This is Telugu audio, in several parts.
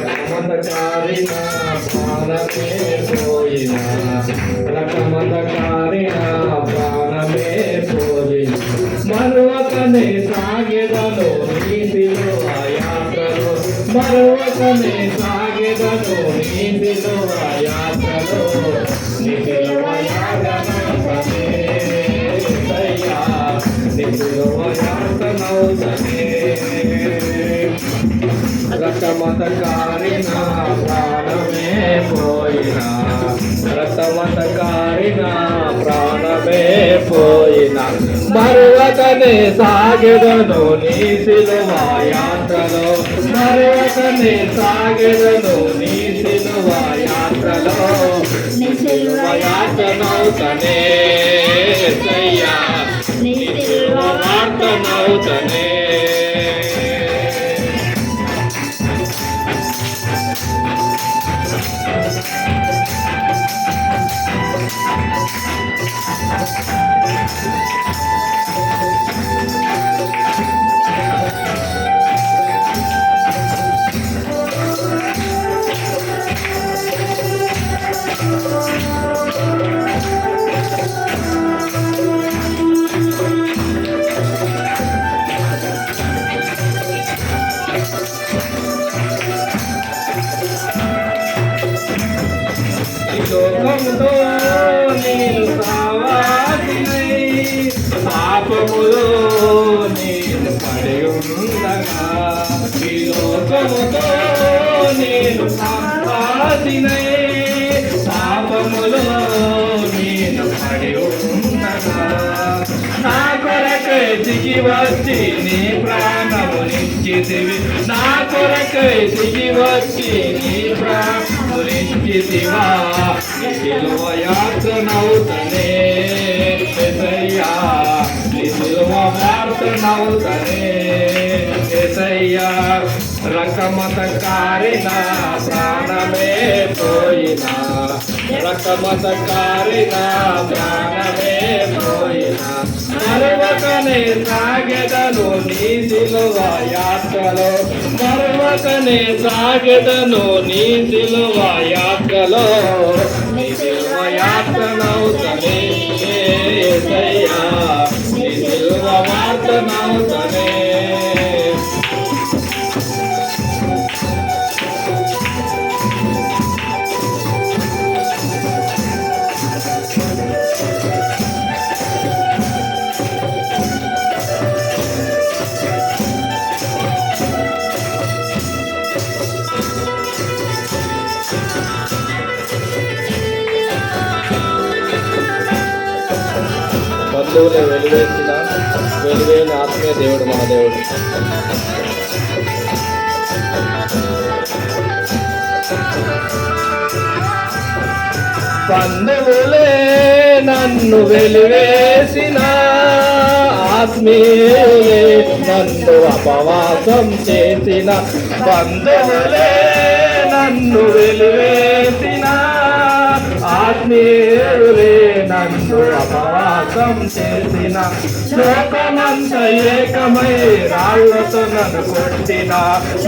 రకమందకారిన ప్రాణమే పోయిన రకమందకారిన ప్రాణమే పోయిన మరువకనే సాగెదను నీతిలో యాత్రలో మరువకనే సాగెదను నీతిలో యాత్రలో నీతిలో యాగనౌతనే దయ్యా నీతిలో యాగనౌతనే రక్తమంతకారిన ప్రాణమే పోయిన రక్తమంతకారిన ప్రాణమే పోయిన మరువకనే సాగెదను నీ సిలువ యాత్రలో మరువకనే సాగెదను నీ సిలువ యాత్రలో నీ సిలువ యాత్రనౌతనే సయ్యా నీ సిలువ వార్తనౌతనే లోకముతో నేను కావాసినై పాపములో నేను పడి ఉండగా ఈ లోకముతో నేను కావాసినై పాపములో నేను పడి ఉండగా నా కొరకై దిగి వచ్చి నీ ప్రాణమునిచ్చితివి నా కొరకై దిగి వచ్చి నీ ప్రాణమునిచ్చితివా సిలువ యాత్రనౌతనే యేసయ్యా నీ సిలువ యాత్రనౌతనే యేసయ్యా రకమంతకారిన ప్రాణమే పోయిన రకమంతకారిన ప్రాణమే పోయిన మరువకనే సాగెదను నీ సిలువ యాత్రలో మరువకనే సాగెదను నీ సిలువ యాత్రలో నీ సిలువ యాత్రనౌతనే యేసయ్యా నీ సిలువ వార్తనౌతనే బంధువులు వెలివేసిన వెలివేని ఆత్మీయ దేవుడు మన దేవుడు బంధువులే నన్ను వెలివేసిన ఆత్మీయులే నన్ను అపవాసం చేసిన బంధువులే నన్ను వెలివేసిన ఆత్మీయులే నన్ను అపవాసం చేసిన లోకమంత ఏకమై రాళ్లతో నన్ను కొట్టిన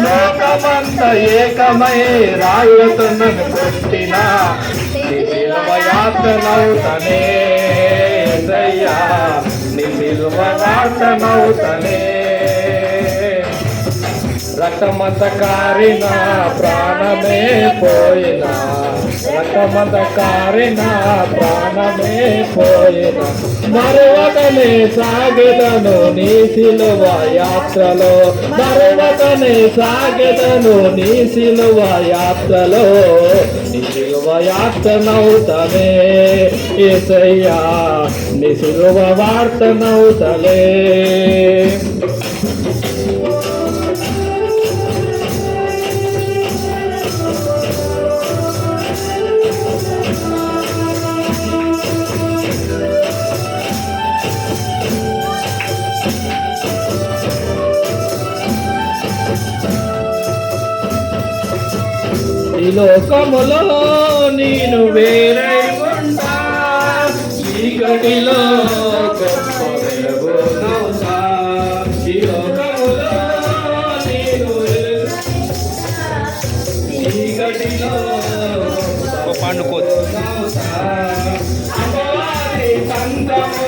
లోకమంత ఏకమై రాళ్లతో నన్ను కొట్టిన నీ సిలువ యాత్రనౌతనే యేసయ్యా నీ సిలువ యాత్రనౌతనే రక్తమంతకారిన ప్రాణమే పోయిన రక్తమంతకారిన ప్రాణమే పోయిన మరువకనే సాగెదను నీ సిలువ యాత్రలో మరువకనే సాగెదను నీ సిలువ యాత్రలో నీ సిలువ యాత్రనౌతనే యేసయ్యా నీ సిలువ వార్తనౌతనే ఈ లోకములో నేను వేరై ఉంటా చీకటిలో గొప్ప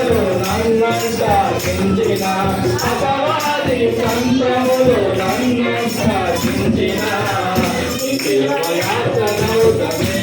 తంత్రములు నన్నంతా చించిన అపవాది తంత్రములు నన్నంతా చించిన యాతనౌతమే